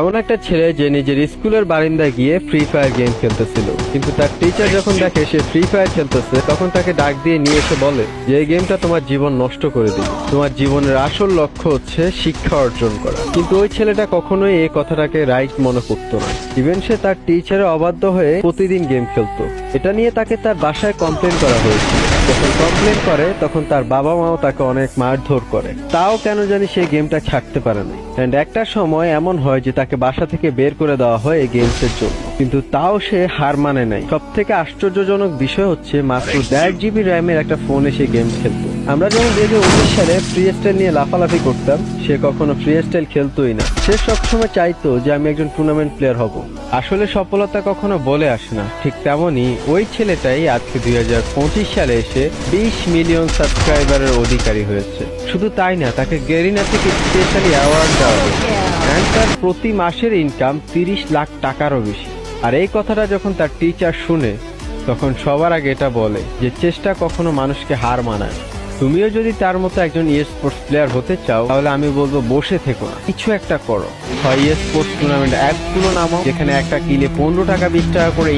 এমন একটা ছেলে যে নিজের স্কুলের বারিন্দায় গিয়ে ফ্রি ফায়ার গেম খেলতেছিল, কিন্তু তার টিচার যখন দেখে সে ফ্রি ফায়ার খেলতেছে তখন তাকে ডাক দিয়ে নিয়ে এসে বলে যে এই গেমটা তোমার জীবন নষ্ট করে দিবে, তোমার জীবনের আসল লক্ষ্য হচ্ছে শিক্ষা অর্জন করা। কিন্তু ওই ছেলেটা কখনোই এই কথাটাকে রাইট মনে করতো না। ইভেন সে তার টিচারে অবাধ্য হয়ে প্রতিদিন গেম খেলতো। এটা নিয়ে তাকে তার বাসায় কমপ্লেন করা হয়েছিল। যখন কমপ্লেন করে তখন তার বাবা মাও তাকে অনেক মারধর করে, তাও কেন জানি সে গেমটা ছাড়তে পারে না। এন্ড একটা সময় এমন হয় যে তাকে বাসা থেকে বের করে দেওয়া হয় এই গেমসের জন্য, কিন্তু তাও সে হার মানে নাই। সব থেকে আশ্চর্যজনক বিষয় হচ্ছে মাত্র 1.5 GB র্যামের একটা ফোনে সে গেম খেলতো। আমরা যখন 2019 সালে ফ্রি স্টাইল নিয়ে লাফালাফি করতাম, সে কখনো ফ্রি স্টাইল খেলতোই না। সে সবসময় চাইতো যে আমি একজন টুর্নামেন্ট প্লেয়ার হব। আসলে সফলতা কখনো বলে আসে না, ঠিক তেমনই ওই ছেলেটাই আজকে 2025 সালে এসে 20 মিলিয়ন সাবস্ক্রাইবারের অধিকারী হয়েছে। শুধু তাই না, তাকে গেরিনা থেকে স্পেশালি অ্যাওয়ার্ড দেওয়া হয়েছে। অ্যান্ড তার প্রতি মাসের ইনকাম 30 লাখ টাকারও বেশি। আর এই কথাটা যখন তার টিচার শুনে তখন সবার আগে এটা বলে যে চেষ্টা কখনো মানুষকে হার মানায়। তুমিও যদি তার মতো একজন স্পোর্টস প্লেয়ার হতে চাও তাহলে আমি বলবো বসে থেকো না, কিছু একটা করো। হয় স্পোর্টস টুর্নামেন্ট অ্যাপগুলো নামাও, যেখানে একটা কিলে 15 টাকা 20 টাকা করে